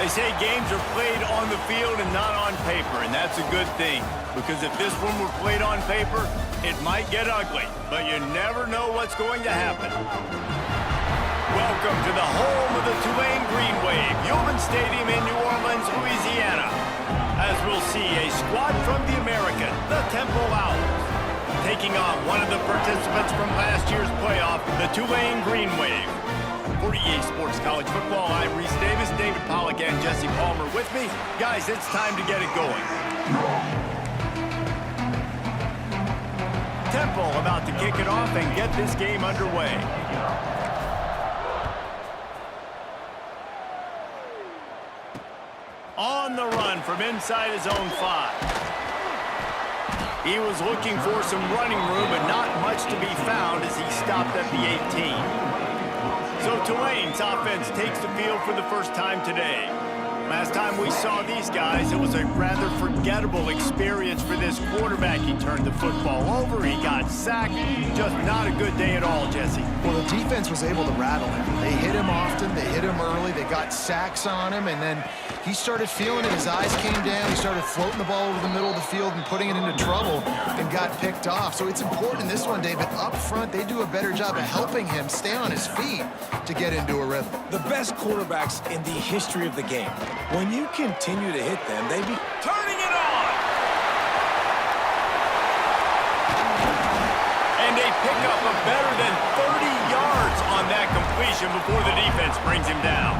They say games are played on the field and not on paper, and that's a good thing. Because if this one were played on paper, it might get ugly, but you never know what's going to happen. Welcome to the home of the Tulane Green Wave, Tulane Stadium in New Orleans, Louisiana. As we'll see a squad from the American, the Temple Owls, taking on one of the participants from last year's playoff, the Tulane Green Wave. For EA Sports College Football, I'm Reese Davis, David Pollack, and Jesse Palmer with me. Guys, it's time to get it going. Temple about to kick it off and get this game underway. On the run from inside his own 5. He was looking for some running room, but not much to be found as he stopped at the 18. So Tulane's offense takes the field for the first time today. Last time we saw these guys, it was a rather forgettable experience for this quarterback. He turned the football over, he got sacked. Just not a good day at all, Jesse. Well, the defense was able to rattle him. They hit him often, they hit him early, they got sacks on him, and then he started feeling it. His eyes came down, he started floating the ball over the middle of the field and putting it into trouble and got picked off. So it's important in this one, David, up front, they do a better job of helping him stay on his feet to get into a rhythm. The best quarterbacks in the history of the game, when you continue to hit them, they be turning it on. And they pick up a better than 30 yards on that completion before the defense brings him down.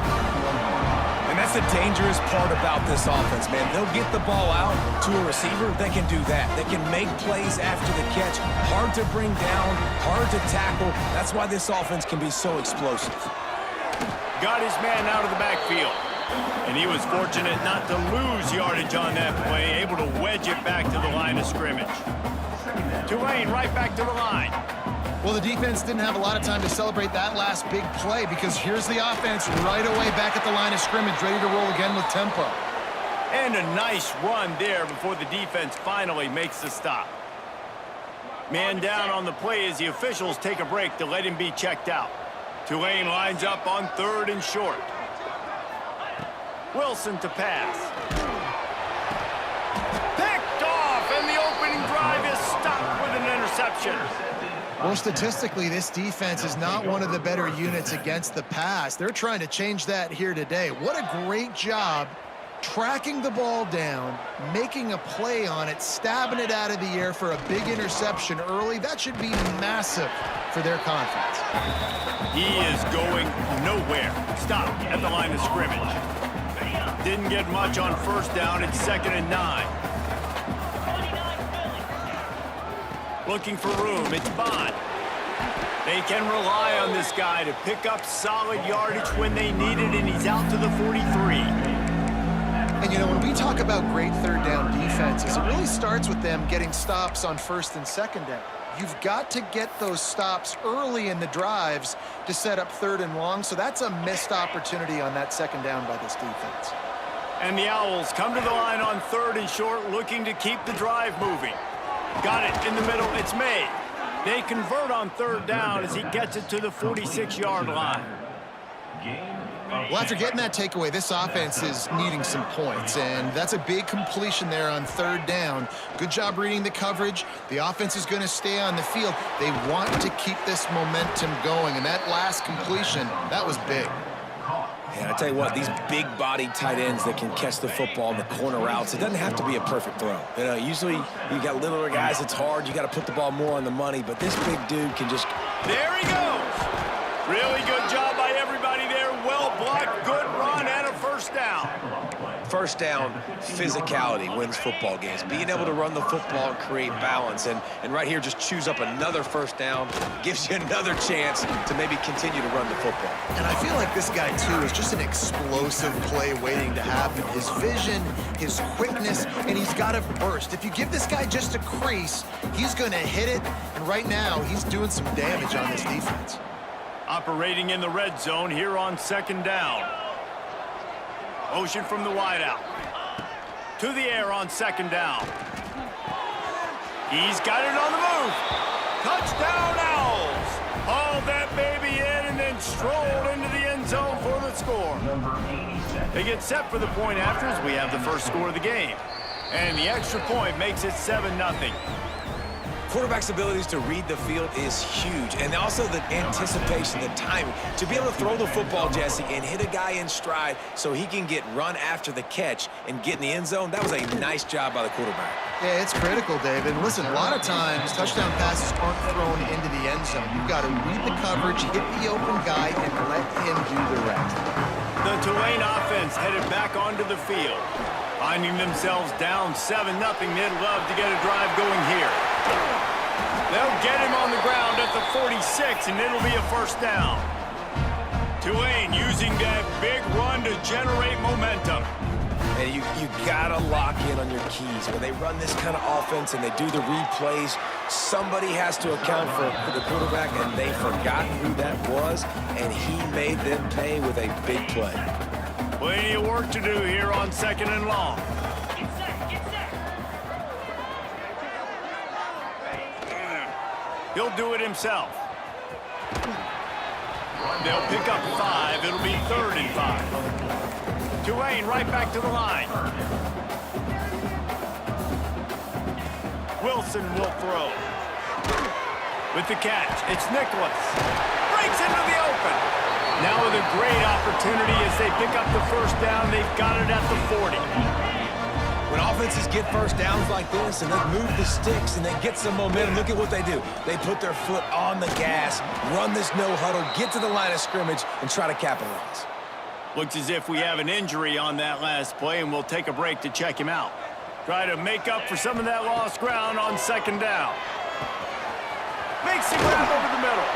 And that's the dangerous part about this offense, man. They'll get the ball out to a receiver. They can do that. They can make plays after the catch. Hard to bring down, hard to tackle. That's why this offense can be so explosive. Got his man out of the backfield. And he was fortunate not to lose yardage on that play, able to wedge it back to the line of scrimmage. Tulane right back to the line. Well, the defense didn't have a lot of time to celebrate that last big play because here's the offense right away back at the line of scrimmage, ready to roll again with tempo. And a nice run there before the defense finally makes the stop. Man down on the play as the officials take a break to let him be checked out. Tulane lines up on 3rd and short. Wilson to pass. Picked off, and the opening drive is stopped with an interception. Well, statistically, this defense is not one of the better units against the pass. They're trying to change that here today. What a great job tracking the ball down, making a play on it, stabbing it out of the air for a big interception early. That should be massive for their confidence. He is going nowhere. Stop at the line of scrimmage. Didn't get much on 1st down. It's 2nd and 9. Looking for room. It's Bond. They can rely on this guy to pick up solid yardage when they need it, and he's out to the 43. And, you know, when we talk about great 3rd down defenses, it really starts with them getting stops on 1st and 2nd down. You've got to get those stops early in the drives to set up 3rd and long, so that's a missed opportunity on that 2nd down by this defense. And the Owls come to the line on 3rd and short, looking to keep the drive moving. Got it in the middle. It's made. They convert on 3rd down as he gets it to the 46-yard line. Well, after getting that takeaway, this offense is needing some points, and that's a big completion there on 3rd down. Good job reading the coverage. The offense is going to stay on the field. They want to keep this momentum going, and that last completion, that was big. And I tell you what, these big-bodied tight ends that can catch the football in the corner routes, it doesn't have to be a perfect throw. You know, usually you got littler guys, it's hard. You got to put the ball more on the money, but this big dude can just... There he goes. Really good job by everybody there. Well blocked, good run, and a 1st down. 1st down, physicality wins football games. Being able to run the football and create balance. And right here, just choose up another 1st down, gives you another chance to maybe continue to run the football. And I feel like this guy, too, is just an explosive play waiting to happen. His vision, his quickness, and he's got a burst. If you give this guy just a crease, he's going to hit it. And right now, he's doing some damage on this defense. Operating in the red zone here on 2nd down. Motion from the wideout. To the air on 2nd down. He's got it on the move. Touchdown, Owls. Hauled that baby in and then strolled into the end zone for the score. They get set for the point after as we have the first score of the game. And the extra point makes it 7-0. Quarterback's abilities to read the field is huge, and also the anticipation, the timing. To be able to throw the football, Jesse, and hit a guy in stride so he can get run after the catch and get in the end zone, that was a nice job by the quarterback. Yeah, it's critical, David. And listen, a lot of times touchdown passes aren't thrown into the end zone. You've got to read the coverage, hit the open guy, and let him do the rest. The Tulane offense headed back onto the field. Finding themselves down 7-0, they'd love to get a drive going here. They'll get him on the ground at the 46, and it'll be a first down. Tulane using that big run to generate momentum. And you gotta lock in on your keys. When they run this kind of offense and they do the replays, somebody has to account for the quarterback, and they forgot who that was, and he made them pay with a big play. Plenty of work to do here on 2nd and long. He'll do it himself. They'll pick up 5. It'll be 3rd and 5. Tulane right back to the line. Wilson will throw. With the catch, it's Nicholas. Breaks into the open. Now with a great opportunity as they pick up the first down. They've got it at the 40. When offenses get first downs like this and they move the sticks and they get some momentum, look at what they do. They put their foot on the gas, run this no huddle, get to the line of scrimmage, and try to capitalize. Looks as if we have an injury on that last play, and we'll take a break to check him out. Try to make up for some of that lost ground on 2nd down. Makes the grab over the middle.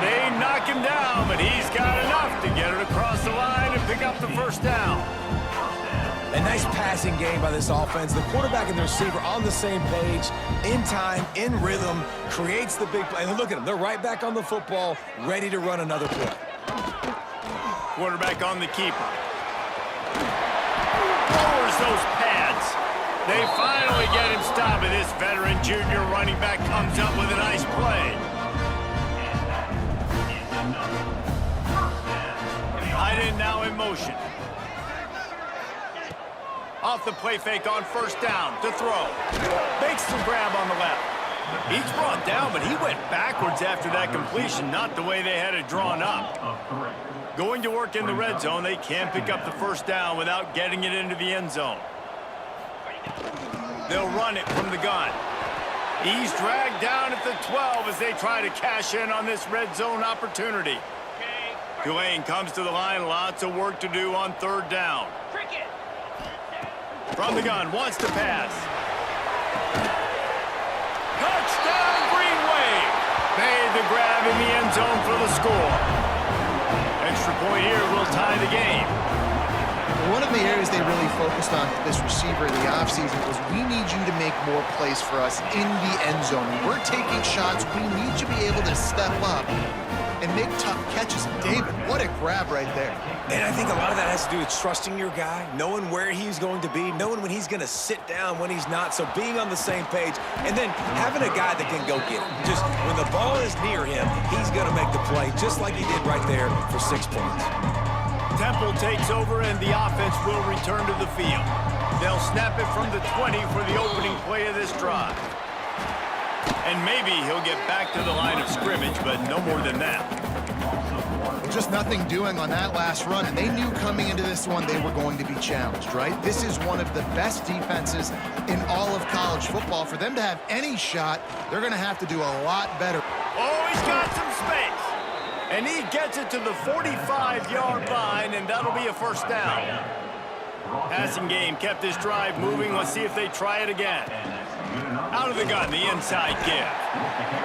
They knock him down, but he's got enough to get it across the line and pick up the first down. A nice passing game by this offense. The quarterback and the receiver on the same page, in time, in rhythm, creates the big play. And look at them. They're right back on the football, ready to run another play. Quarterback on the keeper. Lowers those pads. They finally get him stopped, and this veteran junior running back comes up with a nice play. Tight end now in motion. Off the play fake on 1st down to throw. Makes the grab on the left. He's brought down, but he went backwards after that completion, not the way they had it drawn up. Going to work in the red zone, they can pick up the first down without getting it into the end zone. They'll run it from the gun. He's dragged down at the 12 as they try to cash in on this red zone opportunity. Tulane comes to the line, lots of work to do on 3rd down. From the gun, wants to pass. Touchdown, Green Wave! Made the grab in the end zone for the score. Extra point here will tie the game. One of the areas they really focused on this receiver in the offseason was we need you to make more plays for us in the end zone. When we're taking shots, we need you to be able to step up and make tough catches. David, what a grab right there. And I think a lot of that has to do with trusting your guy, knowing where he's going to be, knowing when he's going to sit down, when he's not. So being on the same page, and then having a guy that can go get it. Just when the ball is near him, he's going to make the play, just like he did right there for 6 points. Temple takes over, and the offense will return to the field. They'll snap it from the 20 for the opening play of this drive. And maybe he'll get back to the line of scrimmage, but no more than that. Just nothing doing on that last run, and they knew coming into this one they were going to be challenged, right? This is one of the best defenses in all of college football. For them to have any shot, they're going to have to do a lot better. Oh, he's got some space. And he gets it to the 45-yard line, and that'll be a first down. Passing game kept this drive moving. Let's see if they try it again. Out of the gun, the inside give.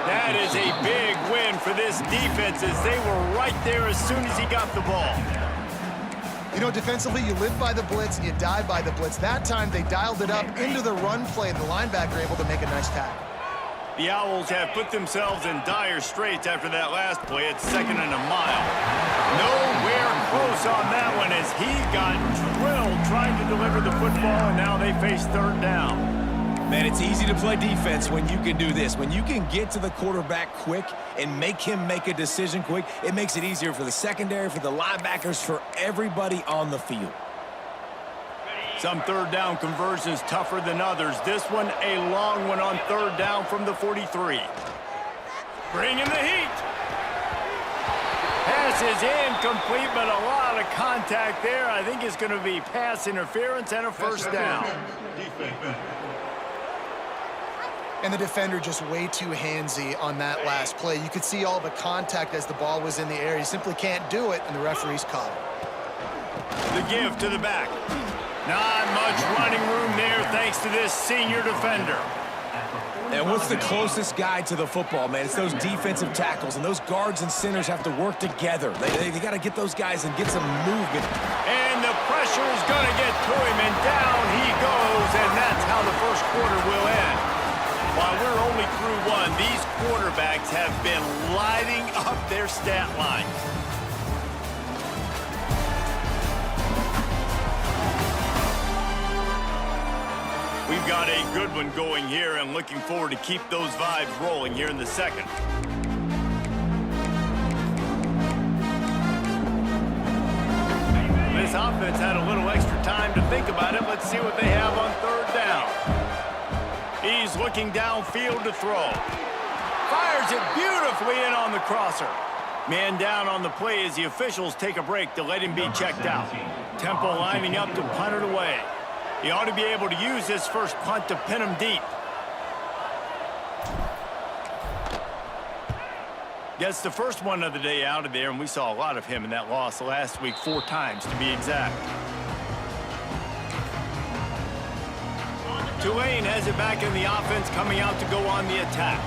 That is a big win for this defense as they were right there as soon as he got the ball. You know, defensively, you live by the blitz and you die by the blitz. That time, they dialed it up into the run play, and the linebacker able to make a nice tackle. The Owls have put themselves in dire straits after that last play at 2nd and a mile. Nowhere close on that one as he got drilled trying to deliver the football, and now they face 3rd down. Man, it's easy to play defense when you can do this. When you can get to the quarterback quick and make him make a decision quick, it makes it easier for the secondary, for the linebackers, for everybody on the field. Some third down conversions tougher than others. This one, a long one on third down from the 43. Bringing the heat. Pass is incomplete, but a lot of contact there. I think it's going to be pass interference and a first down. And the defender just way too handsy on that last play. You could see all the contact as the ball was in the air. He simply can't do it, and the referee's caught it. The give to the back. Not much running room there thanks to this senior defender. And what's the closest guy to the football, man? It's those defensive tackles, and those guards and centers have to work together. They got to get those guys and get some movement. And the pressure is going to get to him, and down he goes, and that's how the first quarter will end. While we're only through one, these quarterbacks have been lighting up their stat line. We've got a good one going here and looking forward to keep those vibes rolling here in the second. This offense had a little extra time to think about it. Let's see what they have on third down. He's looking downfield to throw. Fires it beautifully in on the crosser. Man down on the play as the officials take a break to let him be checked out. Temple lining up to punt it away. He ought to be able to use this first punt to pin him deep. Gets the first one of the day out of there, and we saw a lot of him in that loss last week, 4 times to be exact. Tulane has it back in the offense, coming out to go on the attack.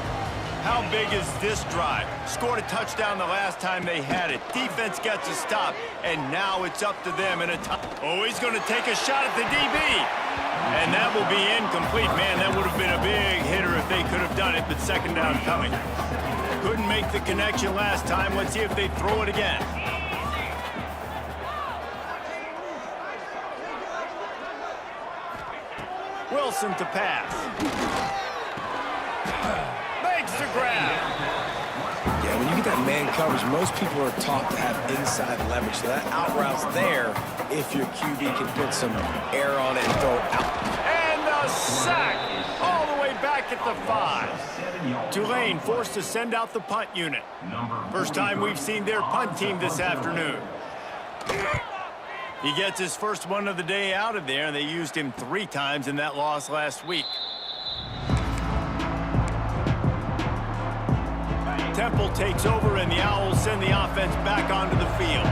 How big is this drive? Scored a touchdown the last time they had it. Defense gets a stop, and now it's up to them in a time. Oh, he's going to take a shot at the DB. And that will be incomplete. Man, that would have been a big hitter if they could have done it, but second down coming. Couldn't make the connection last time. Let's see if they throw it again. Wilson to pass. The grab. Yeah, when you get that man coverage, most people are taught to have inside leverage. So that out route's there if your QB can put some air on it and throw it out. And the sack all the way back at the 5. Tulane forced to send out the punt unit. First time we've seen their punt team this afternoon. He gets his first one of the day out of there, and they used him 3 times in that loss last week. Temple takes over, and the Owls send the offense back onto the field.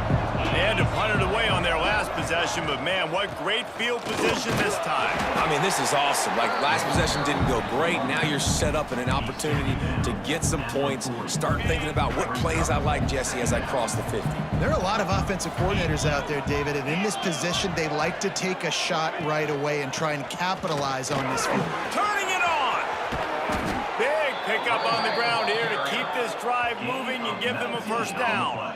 They had to punt it away on their last possession, but man, what great field position this time. I mean, this is awesome. Like, last possession didn't go great. Now you're set up in an opportunity to get some points. Start thinking about what plays I like, Jesse, as I cross the 50. There are a lot of offensive coordinators out there, David, and in this position, they like to take a shot right away and try and capitalize on this field. Turning it on! Big pickup on the ground here to keep this drive moving and give them a first down.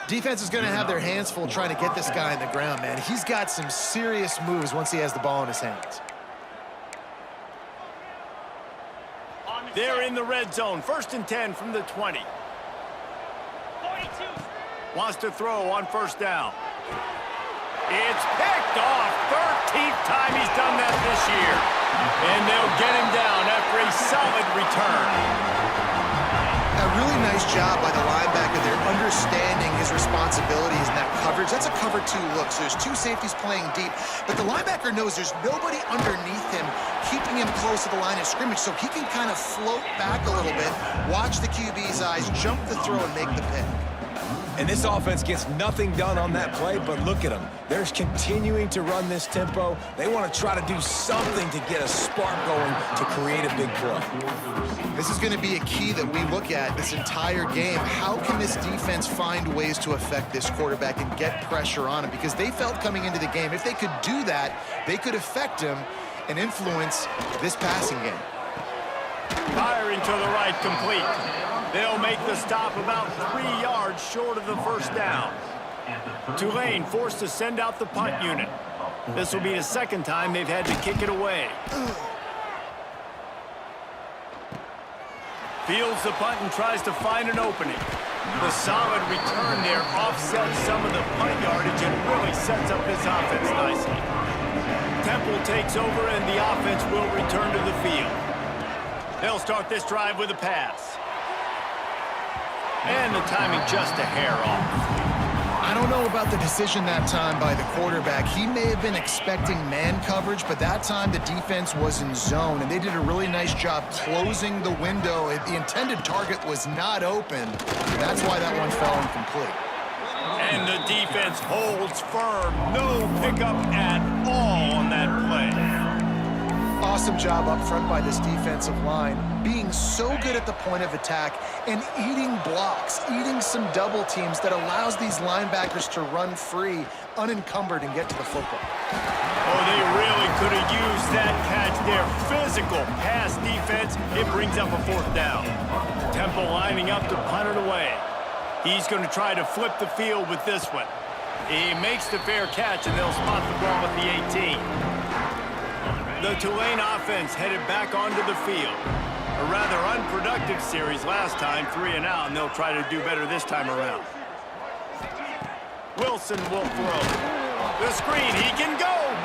Defense is going to have their hands full trying to get this guy on the ground, man. He's got some serious moves once he has the ball in his hands. They're in the red zone. 1st and 10 from the 20. 42. Wants to throw on first down. It's picked off. 13th time he's done that this year. And they'll get him down after a solid return. A really nice job by the linebacker there, understanding his responsibilities in that coverage. That's a cover 2 look, so there's 2 safeties playing deep, but the linebacker knows there's nobody underneath him keeping him close to the line of scrimmage, so he can kind of float back a little bit, watch the QB's eyes, jump the throw, and make the pick. And this offense gets nothing done on that play, but look at them. They're continuing to run this tempo. They want to try to do something to get a spark going to create a big play. This is going to be a key that we look at this entire game. How can this defense find ways to affect this quarterback and get pressure on him? Because they felt coming into the game, if they could do that, they could affect him and influence this passing game. Firing to the right, complete. They'll make the stop about 3 yards short of the first down. Tulane forced to send out the punt unit. This will be the 2nd time they've had to kick it away. Fields the punt and tries to find an opening. The solid return there offsets some of the punt yardage and really sets up his offense nicely. Temple takes over, and the offense will return to the field. They'll start this drive with a pass. And the timing just a hair off. I don't know about the decision that time by the quarterback. He may have been expecting man coverage, but that time the defense was in zone, and they did a really nice job closing the window. The intended target was not open. That's why that one fell incomplete. And the defense holds firm. No pickup at all on that play. Awesome job up front by this defensive line, being so good at the point of attack and eating blocks, eating some double teams that allows these linebackers to run free, unencumbered, and get to the football. Oh, they really could have used that catch there. Physical pass defense. It brings up a fourth down. Temple lining up to punt it away. He's going to try to flip the field with this one. He makes the fair catch, and they'll spot the ball at the 18. The Tulane offense headed back onto the field. A rather unproductive series last time, 3 and out, and they'll try to do better this time around. Wilson will throw. The screen, he can go!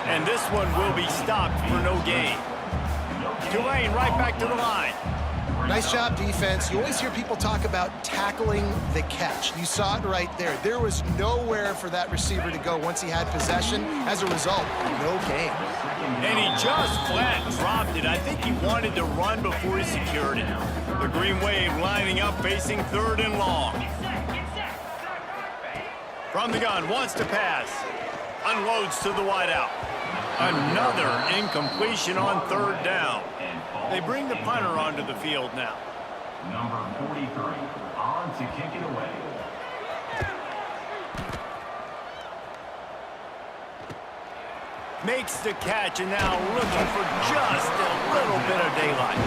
And this one will be stopped for no gain. Tulane right back to the line. Nice job, defense. You always hear people talk about tackling the catch. You saw it right there. There was nowhere for that receiver to go once he had possession. As a result, no gain. And he just flat dropped it. I think he wanted to run before he secured it. The Green Wave lining up, facing 3rd and long. From the gun, wants to pass. Unloads to the wideout. Another incompletion on 3rd down. They bring the punter onto the field now. Number 43, on to kick it away. Makes the catch, and now looking for just a little bit of daylight.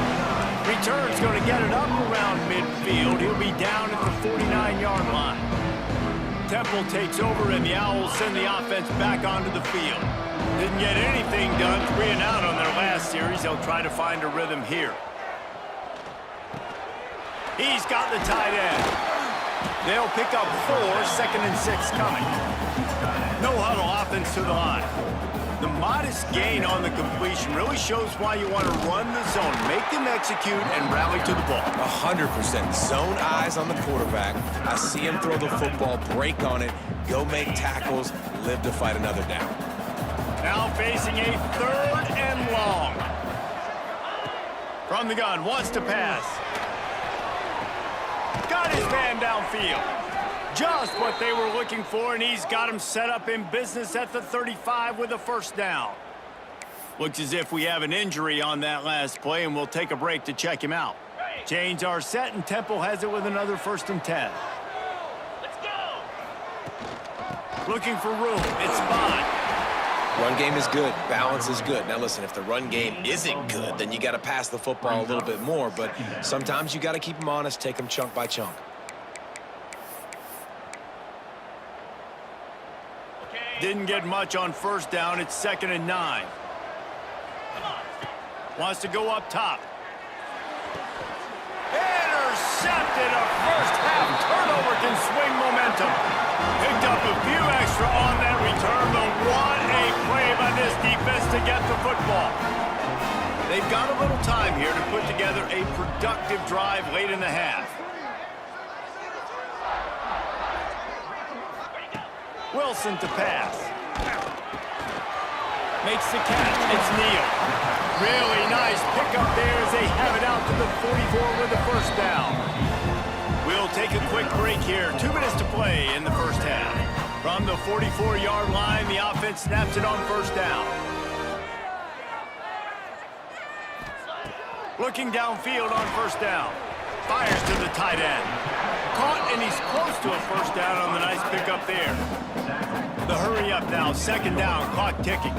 Return's going to get it up around midfield. He'll be down at the 49-yard line. Temple takes over, and the Owls send the offense back onto the field. Didn't get anything done, 3 and out on their last series. They'll try to find a rhythm here. He's got the tight end. They'll pick up 4, 2nd and 6 coming. No huddle offense to the line. The modest gain on the completion really shows why you want to run the zone, make them execute, and rally to the ball. 100%. Zone eyes on the quarterback. I see him throw the football, break on it, go make tackles, live to fight another down. Now facing a 3rd and long. From the gun, wants to pass. Got his man downfield. Just what they were looking for, and he's got him set up in business at the 35 with a 1st down. Looks as if we have an injury on that last play, and we'll take a break to check him out. Chains are set, and Temple has it with another 1st and 10. Let's go! Looking for room. It's spot. Run game is good. Balance is good. Now, listen, if the run game isn't good, then you got to pass the football a little bit more, but sometimes you got to keep them honest, take them chunk by chunk. Didn't get much on 1st down. It's 2nd and 9. Wants to go up top. Intercepted. A first-half turnover can swing momentum. Picked up a few extra on that return, but what a play by this defense to get the football. They've got a little time here to put together a productive drive late in the half. Wilson to pass. Makes the catch. It's Neal. Really nice pickup there as they have it out to the 44 with the 1st down. We'll take a quick break here. 2 minutes to play in the 1st half. From the 44-yard line, the offense snaps it on 1st down. Looking downfield on 1st down. Fires to the tight end. Caught, and he's close to a 1st down on the nice pickup there. The hurry up now, 2nd down, clock ticking.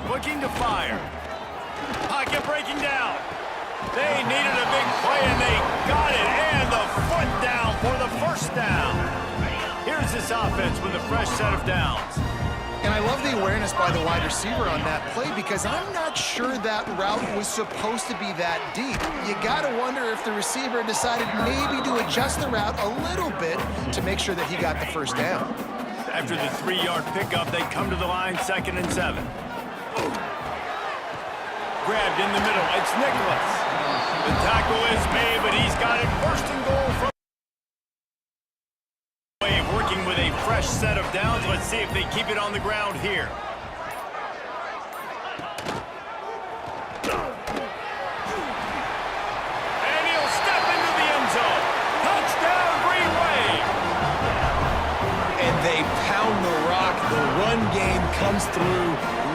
Looking to fire. Pocket breaking down. They needed a big play, and they got it, and the foot down for the 1st down. Here's this offense with a fresh set of downs. And I love the awareness by the wide receiver on that play, because I'm not sure that route was supposed to be that deep. You got to wonder if the receiver decided maybe to adjust the route a little bit to make sure that he got the 1st down. After the 3-yard pickup, they come to the line, 2nd and 7. Grabbed in the middle. It's Nicholas. The tackle is made, but he's got it. First and goal from working with a fresh set of downs. Let's see if they keep it on the ground here. And he'll step into the end zone. Touchdown, Green Wave. And they pound the rock. The run game comes through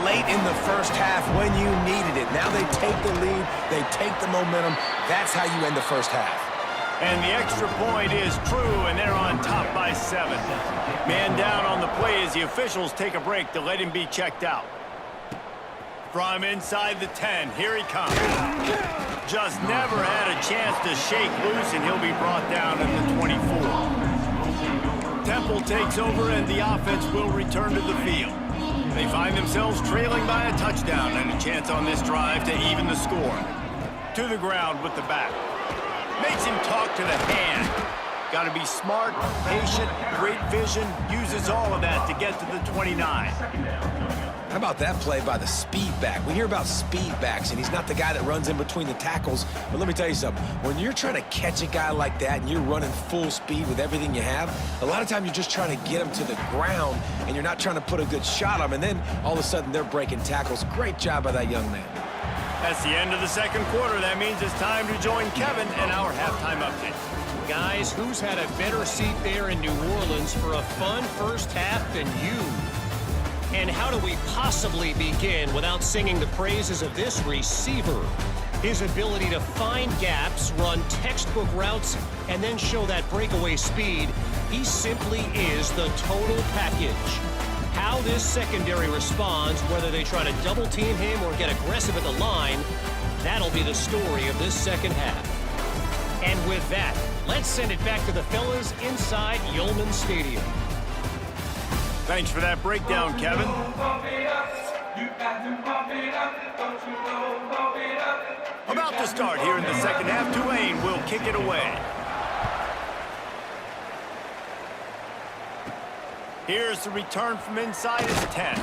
late in the first half when you needed it. Now they take the lead. They take the momentum. That's how you end the first half. And the extra point is true, and they're on top by 7. Man down on the play as the officials take a break to let him be checked out. From inside the 10, here he comes. Just never had a chance to shake loose, and he'll be brought down at the 24. Temple takes over, and the offense will return to the field. They find themselves trailing by a touchdown and a chance on this drive to even the score. To the ground with the back. Makes him talk to the hand. Got to be smart, patient, great vision, uses all of that to get to the 29. How about that play by the speed back? We hear about speed backs, and he's not the guy that runs in between the tackles. But let me tell you something. When you're trying to catch a guy like that and you're running full speed with everything you have, a lot of times you're just trying to get him to the ground, and you're not trying to put a good shot on him. And then all of a sudden they're breaking tackles. Great job by that young man. That's the end of the second quarter. That means it's time to join Kevin in our halftime update. Guys, who's had a better seat there in New Orleans for a fun first half than you? And how do we possibly begin without singing the praises of this receiver? His ability to find gaps, run textbook routes, and then show that breakaway speed. He simply is the total package. How this secondary responds, whether they try to double team him or get aggressive at the line, that'll be the story of this second half. And with that, let's send it back to the fellas inside Yulman Stadium. Thanks for that breakdown, Kevin. About to start here in the second half, Tulane will kick it away. Here's the return from inside his 10.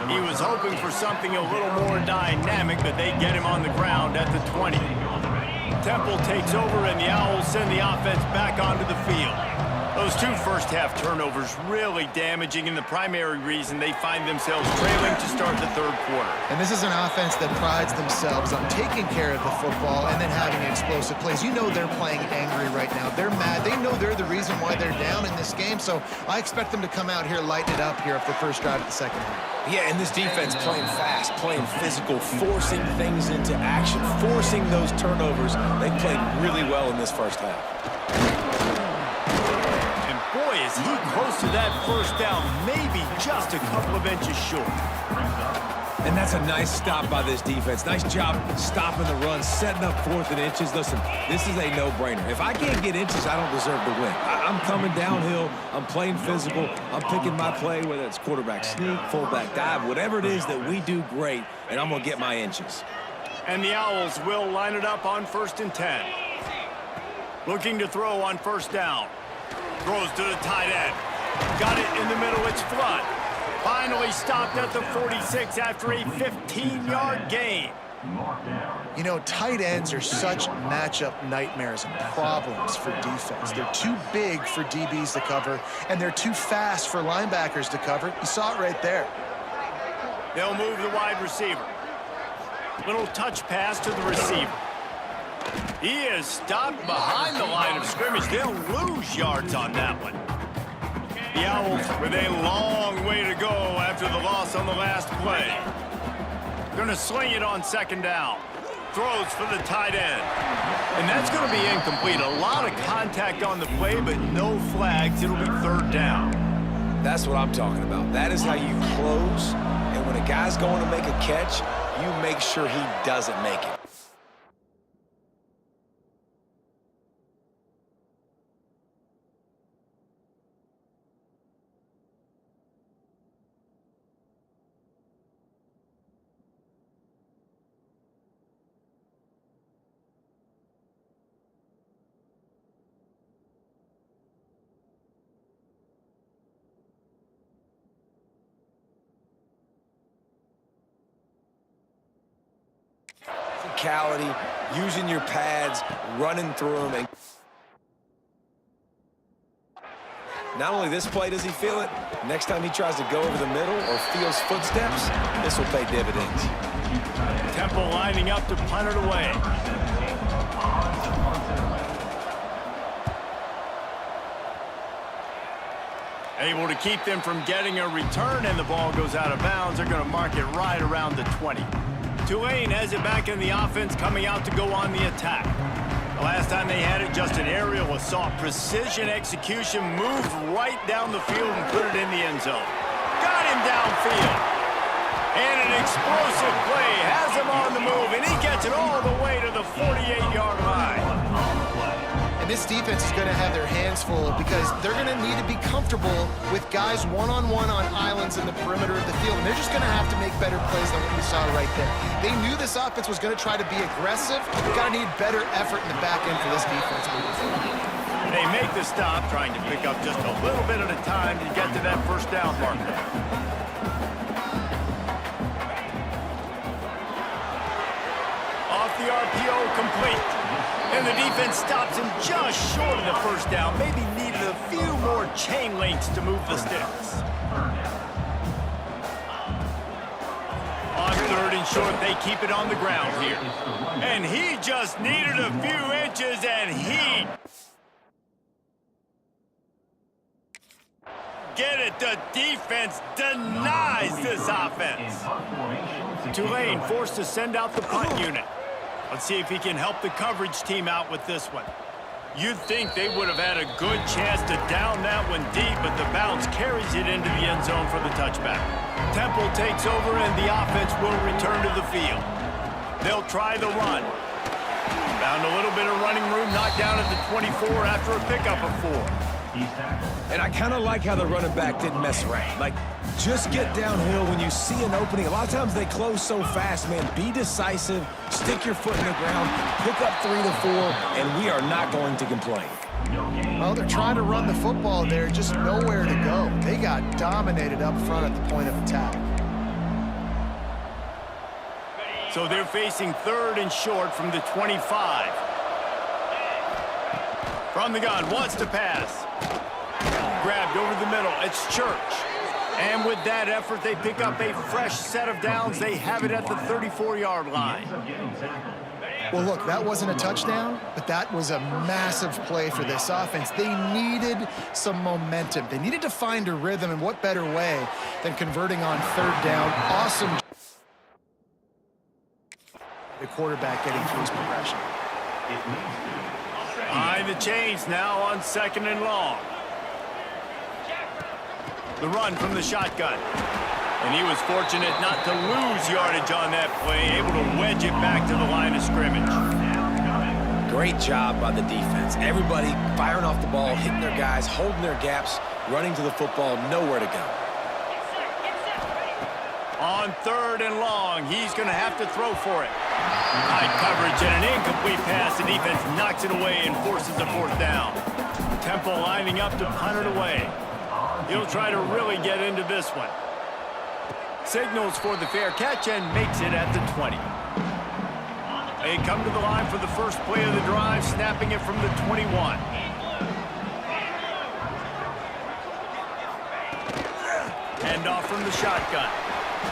He was hoping for something a little more dynamic, but they get him on the ground at the 20. Temple takes over, and the Owls send the offense back onto the field. Those 2 first-half turnovers really damaging, and the primary reason they find themselves trailing to start the third quarter. And this is an offense that prides themselves on taking care of the football and then having explosive plays. You know they're playing angry right now. They're mad. They know they're the reason why they're down in this game, so I expect them to come out here, lighten it up here after the first drive of the second half. Yeah, and this defense playing fast, playing physical, forcing things into action, forcing those turnovers. They played really well in this first half. Boy, is he close to that first down, maybe just a couple of inches short. And that's a nice stop by this defense. Nice job stopping the run, setting up 4th and inches. Listen, this is a no-brainer. If I can't get inches, I don't deserve to win. I'm coming downhill. I'm playing physical. I'm picking my play, whether it's quarterback sneak, fullback dive, whatever it is that we do great, and I'm going to get my inches. And the Owls will line it up on 1st and 10. Looking to throw on first down. Throws to the tight end. Got it in the middle. It's Flood. Finally stopped at the 46 after a 15-yard gain. You know, tight ends are such matchup nightmares and problems for defense. They're too big for DBs to cover, and they're too fast for linebackers to cover. You saw it right there. They'll move the wide receiver. Little touch pass to the receiver. He is stopped behind the line of scrimmage. They'll lose yards on that one. The Owls with a long way to go after the loss on the last play. Going to sling it on second down. Throws for the tight end. And that's going to be incomplete. A lot of contact on the play, but no flags. It'll be third down. That's what I'm talking about. That is how you close. And when a guy's going to make a catch, you make sure he doesn't make it. physicality, using your pads, running through them. And not only this play does he feel it, next time he tries to go over the middle or feels footsteps, this will pay dividends. Temple lining up to punt it away. Able to keep them from getting a return, and the ball goes out of bounds. They're going to mark it right around the 20. Tulane has it back in the offense, coming out to go on the attack. The last time they had it, just an aerial assault. Precision execution, moved right down the field and put it in the end zone. Got him downfield. And an explosive play has him on the move, and he gets it all the way to the 48-yard line. And this defense is going to have their hands full because they're going to need to be comfortable with guys one-on-one on islands in the perimeter of the field, and they're just going to have to make better plays than what we saw right there. They knew this offense was going to try to be aggressive. They're going to need better effort in the back end for this defense. They make the stop, trying to pick up just a little bit at a time to get to that first down marker. Off the RPO, complete. And the defense stops him just short of the first down. Maybe needed a few more chain links to move the sticks. On third and short, they keep it on the ground here. And he just needed a few inches, and he... Get it, the defense denies this offense. Tulane forced to send out the punt unit. Let's see if he can help the coverage team out with this one. You'd think they would have had a good chance to down that one deep, but the bounce carries it into the end zone for the touchback. Temple takes over, and the offense will return to the field. They'll try the run. Found a little bit of running room, knocked down at the 24 after a pickup of 4. And I kind of like how the running back didn't mess around. Like, just get downhill when you see an opening. A lot of times they close so fast, man. Be decisive, stick your foot in the ground, pick up 3 to 4, and we are not going to complain. Well, they're trying to run the football there, just nowhere to go. They got dominated up front at the point of attack. So they're facing third and short from the 25. From the gun, wants to pass. Grabbed over the middle, it's Church. And with that effort, they pick up a fresh set of downs. They have it at the 34-yard line. Well, look, that wasn't a touchdown, but that was a massive play for this offense. They needed some momentum. They needed to find a rhythm, and what better way than converting on third down. Awesome. The quarterback getting through his progression. Behind the chains now on second and long. The run from the shotgun. And he was fortunate not to lose yardage on that play, able to wedge it back to the line of scrimmage. Great job by the defense. Everybody firing off the ball, hitting their guys, holding their gaps, running to the football, nowhere to go. On third and long, he's going to have to throw for it. High coverage and an incomplete pass. The defense knocks it away and forces a fourth down. Temple lining up to punt it away. He'll try to really get into this one. Signals for the fair catch and makes it at the 20. They come to the line for the first play of the drive, snapping it from the 21. Handoff from the shotgun.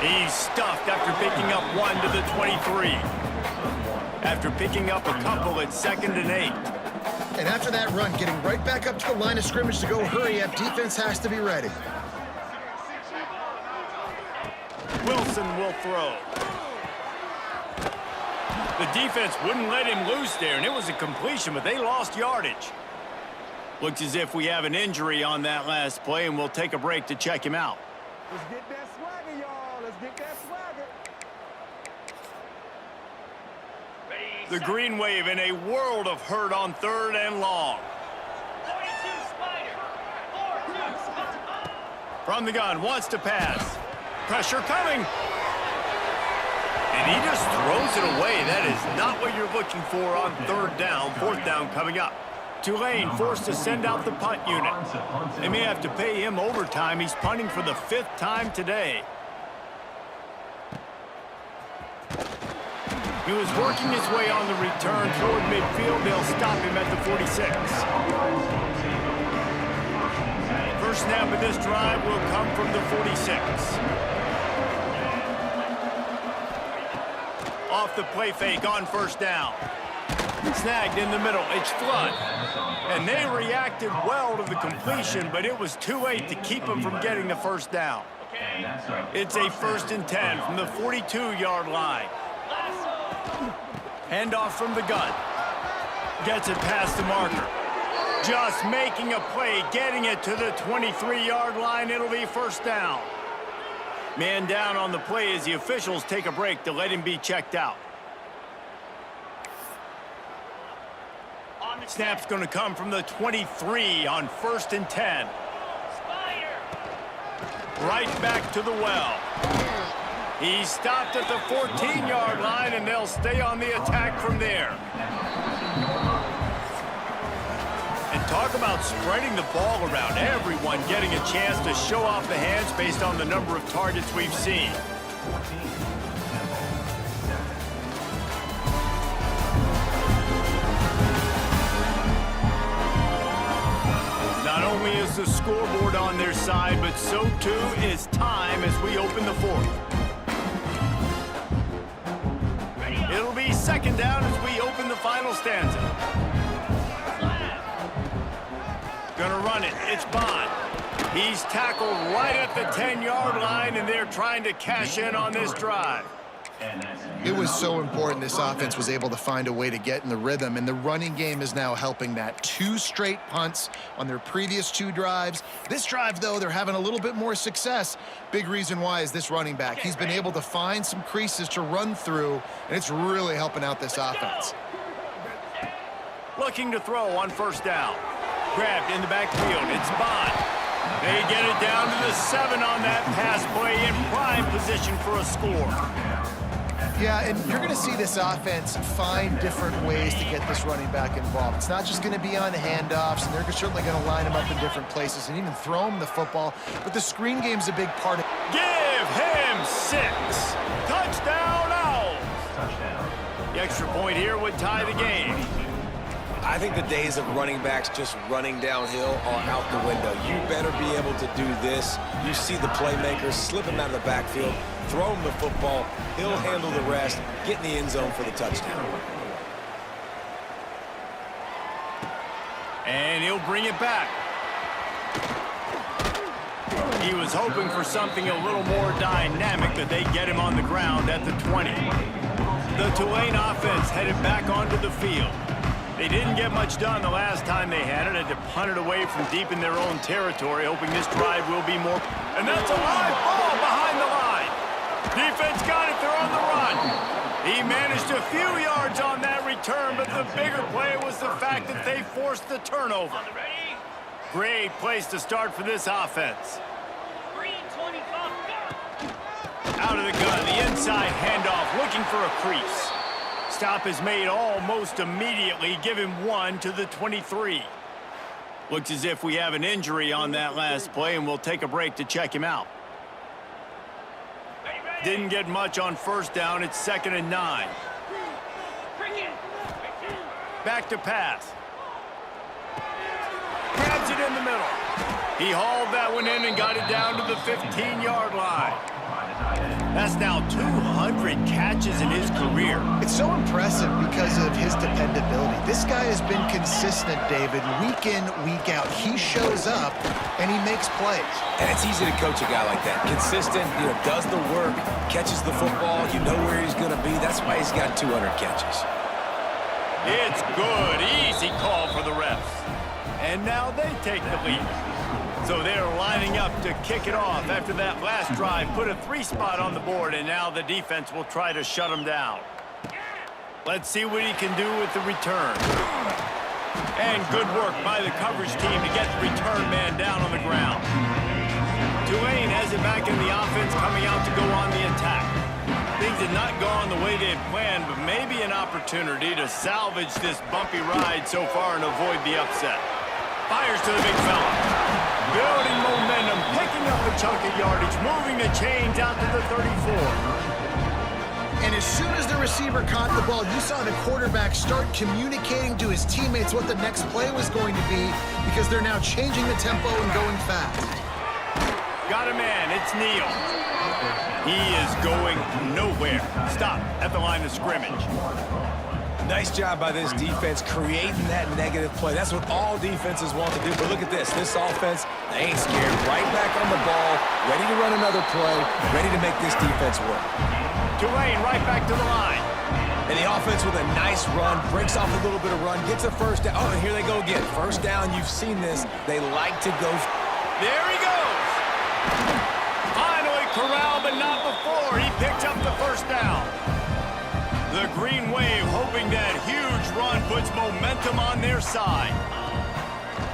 He's stuffed after picking up 1 to the 23. After picking up a couple at 2nd and 8. And after that run, getting right back up to the line of scrimmage to go hurry up, defense has to be ready. Wilson will throw. The defense wouldn't let him loose there, and it was a completion, but they lost yardage. Looks as if we have an injury on that last play, and we'll take a break to check him out. Let's get that swagger, y'all. Let's get that swagger. The green wave in a world of hurt on third and long. From the gun, wants to pass. Pressure coming. And he just throws it away. That is not what you're looking for on third down. Fourth down coming up. Tulane forced to send out the punt unit. They may have to pay him overtime. He's punting for the 5th time today. He was working his way on the return toward midfield. They'll stop him at the 46. First snap of this drive will come from the 46. Off the play fake on first down. Snagged in the middle. It's Flood. And they reacted well to the completion, but it was too late to keep him from getting the first down. It's a 1st and 10 from the 42-yard line. Handoff from the gun. Gets it past the marker. Just making a play, getting it to the 23-yard line. It'll be first down. Man down on the play as the officials take a break to let him be checked out. Snap's going to come from the 23 on 1st and 10. Right back to the well. He stopped at the 14-yard line, and they'll stay on the attack from there. And talk about spreading the ball around. Everyone getting a chance to show off the hands based on the number of targets we've seen. Not only is the scoreboard on their side, but so too is time as we open the 4th. It'll be 2nd down as we open the final stanza. Gonna run it. It's Bond. He's tackled right at the 10-yard line, and they're trying to cash in on this drive. It was so important this offense was able to find a way to get in the rhythm, and the running game is now helping that. 2 straight punts on their previous 2 drives. This drive, though, they're having a little bit more success. Big reason why is this running back. He's been able to find some creases to run through, and it's really helping out this offense. Looking to throw on first down. Grabbed in the backfield. It's Bond. They get it down to the 7 on that pass play in prime position for a score. Yeah, and you're going to see this offense find different ways to get this running back involved. It's not just going to be on handoffs, and they're certainly going to line him up in different places and even throw him the football. But the screen game's a big part of it. Give him 6. Touchdown, Owls. The extra point here would tie the game. I think the days of running backs just running downhill are out the window. You better be able to do this. You see the playmakers, slip him out of the backfield, throw him the football, he'll handle the rest, get in the end zone for the touchdown. And he'll bring it back. He was hoping for something a little more dynamic, that they get him on the ground at the 20. The Tulane offense headed back onto the field. They didn't get much done the last time they had it. Had to punt it away from deep in their own territory, hoping this drive will be more. And that's a live ball behind the line. Defense got it. They're on the run. He managed a few yards on that return, but the bigger play was the fact that they forced the turnover. Great place to start for this offense. Out of the gun, the inside handoff, looking for a crease. Stop is made almost immediately. Give him 1 to the 23. Looks as if we have an injury on that last play, and we'll take a break to check him out. Didn't get much on first down. It's 2nd and 9. Back to pass. Grabs it in the middle. He hauled that one in and got it down to the 15-yard line. That's now 200 catches in his career. It's so impressive because of his dependability. This guy has been consistent, David, week in, week out. He shows up, and he makes plays. And it's easy to coach a guy like that. Consistent, does the work, catches the football, you know where he's going to be. That's why he's got 200 catches. It's good. Easy call for the refs. And now they take the lead. So they're lining up to kick it off after that last drive. Put a 3 spot on the board, and now the defense will try to shut them down. Let's see what he can do with the return. And good work by the coverage team to get the return man down on the ground. Tulane has it back in the offense, coming out to go on the attack. Things had not gone the way they had planned, but maybe an opportunity to salvage this bumpy ride so far and avoid the upset. Fires to the big fella. Building momentum, picking up a chunk of yardage, moving the chains out to the 34. And as soon as the receiver caught the ball, you saw the quarterback start communicating to his teammates what the next play was going to be because they're now changing the tempo and going fast. Got a man, it's Neal. He is going nowhere. Stop at the line of scrimmage. Nice job by this defense creating that negative play. That's what all defenses want to do. But look at this. This offense, they ain't scared. Right back on the ball, ready to run another play, ready to make this defense work. Tulane right back to the line. And the offense with a nice run, breaks off a little bit of run, gets a first down. Oh, and here they go again. First down, you've seen this. They like to go. There he goes. Finally corralled, but not before. He picked up the first down. The Green Wave hoping that huge run puts momentum on their side.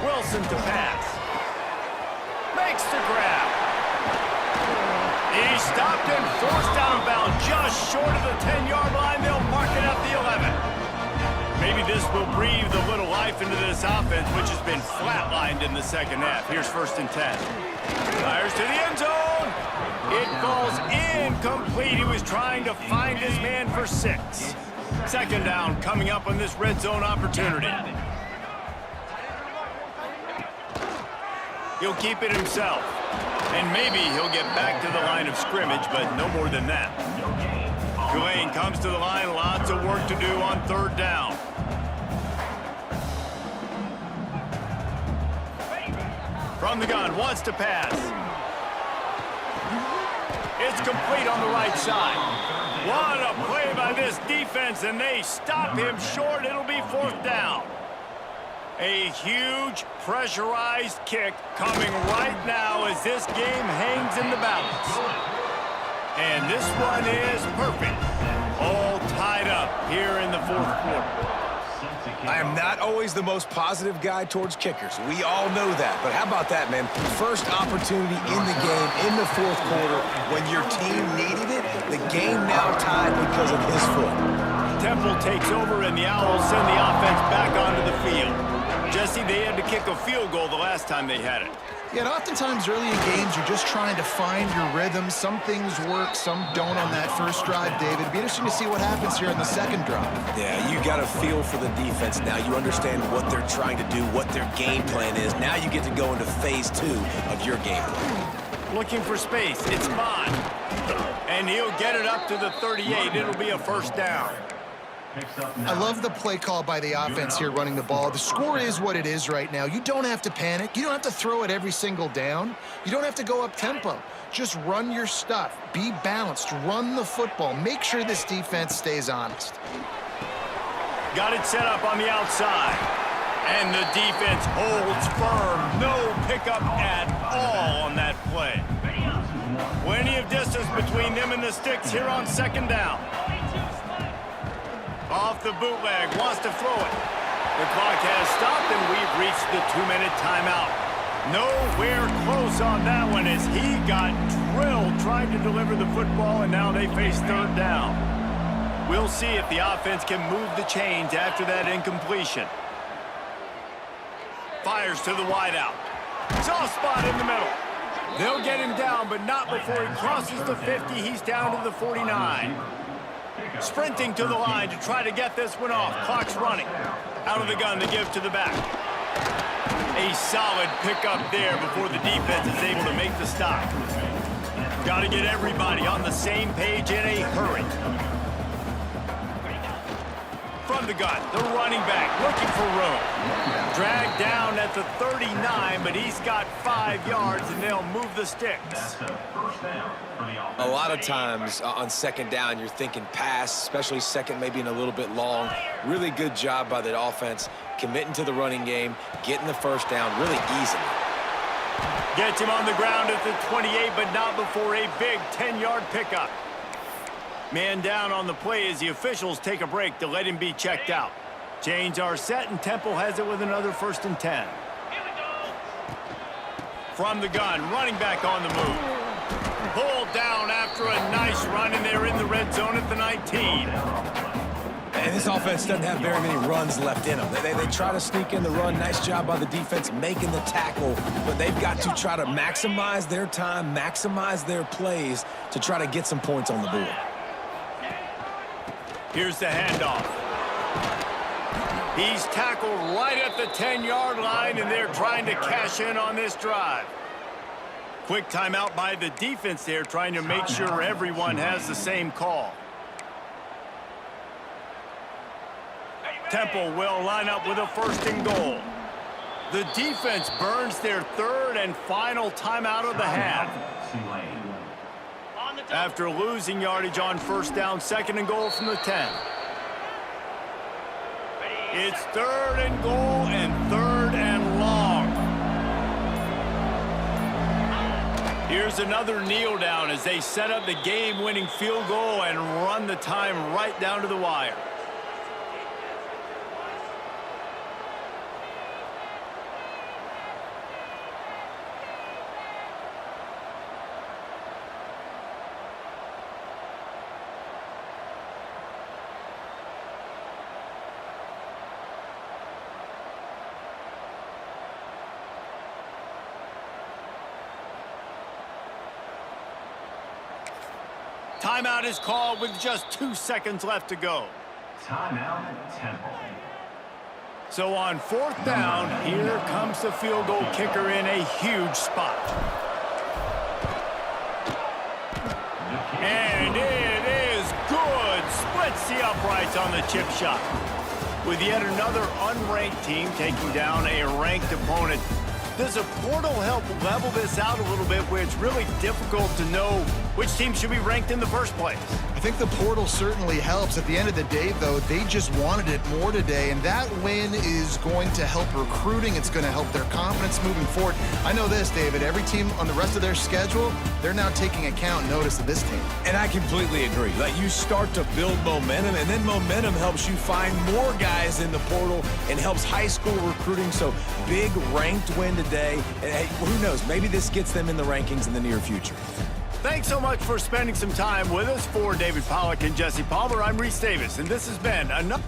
Wilson to pass. Makes the grab. He stopped and forced downbound just short of the 10-yard line. They'll mark it at the 11. Maybe this will breathe a little life into this offense, which has been flatlined in the second half. Here's 1st and 10. Fires to the end zone. It falls incomplete. He was trying to find his man for 6. 2nd down coming up on this red zone opportunity. He'll keep it himself. And maybe he'll get back to the line of scrimmage, but no more than that. Tulane comes to the line. Lots of work to do on 3rd down. From the gun, wants to pass. It's complete on the right side. What a play by this defense, and they stop him short. It'll be 4th down. A huge pressurized kick coming right now as this game hangs in the balance. And this one is perfect. All tied up here in the 4th quarter. I am not always the most positive guy towards kickers. We all know that. But how about that, man? First opportunity in the game, in the 4th quarter, when your team needed it, the game now tied because of his foot. Temple takes over, and the Owls send the offense back onto the field. Jesse, they had to kick a field goal the last time they had it. Yeah, and oftentimes early in games, you're just trying to find your rhythm. Some things work, some don't on that first drive, David. It'd be interesting to see what happens here in the 2nd drive. Yeah, you got a feel for the defense now. You understand what they're trying to do, what their game plan is. Now you get to go into phase 2 of your game plan. Looking for space. It's Bond. And he'll get it up to the 38. It'll be a 1st down. I love the play call by the offense here running the ball. The score is what it is right now. You don't have to panic. You don't have to throw it every single down. You don't have to go up tempo. Just run your stuff. Be balanced. Run the football. Make sure this defense stays honest. Got it set up on the outside. And the defense holds firm. No pickup at all on that play. Plenty of distance between them and the sticks here on 2nd down. Off the bootleg, wants to throw it. The clock has stopped, and we've reached the 2-minute timeout. Nowhere close on that one as he got drilled trying to deliver the football, and now they face 3rd down. We'll see if the offense can move the chains after that incompletion. Fires to the wideout. Soft spot in the middle. They'll get him down, but not before he crosses the 50. He's down to the 49. Sprinting to the line to try to get this one off. Clock's running. Out of the gun to give to the back. A solid pickup there before the defense is able to make the stop. Got to get everybody on the same page in a hurry. From the gun, the running back looking for room. Dragged down at the 39, but he's got 5 yards, and they'll move the sticks. A lot of times on 2nd down, you're thinking pass, especially 2nd, maybe in a little bit long. Really good job by the offense, committing to the running game, getting the 1st down really easily. Gets him on the ground at the 28, but not before a big 10-yard pickup. Man down on the play as the officials take a break to let him be checked out. Chains are set, and Temple has it with another 1st and 10. From the gun, running back on the move. Pulled down after a nice run, and they're in the red zone at the 19. And this offense doesn't have very many runs left in them. They try to sneak in the run. Nice job by the defense making the tackle, but they've got to try to maximize their time, maximize their plays to try to get some points on the board. Here's the handoff. He's tackled right at the 10-yard line, and they're trying to cash in on this drive. Quick timeout by the defense there, trying to make sure everyone has the same call. Temple will line up with a 1st and goal. The defense burns their 3rd and final timeout of the half. After losing yardage on 1st down, 2nd and goal from the 10. It's 3rd and goal and 3rd and long. Here's another kneel down as they set up the game-winning field goal and run the time right down to the wire. Timeout is called with just 2 seconds left to go. Timeout, Temple. So on 4th down, here comes the field goal kicker in a huge spot. And it is good. Splits the uprights on the chip shot. With yet another unranked team taking down a ranked opponent, does a portal help level this out a little bit where it's really difficult to know which team should be ranked in the first place? I think the portal certainly helps. At the end of the day, though, they just wanted it more today, and that win is going to help recruiting. It's going to help their confidence moving forward. I know this, David, every team on the rest of their schedule, they're now taking account and notice of this team. And I completely agree. Like, you start to build momentum, and then momentum helps you find more guys in the portal and helps high school recruiting. So big ranked win today. And hey, who knows? Maybe this gets them in the rankings in the near future. Thanks so much for spending some time with us. For David Pollack and Jesse Palmer, I'm Reese Davis, and this has been another...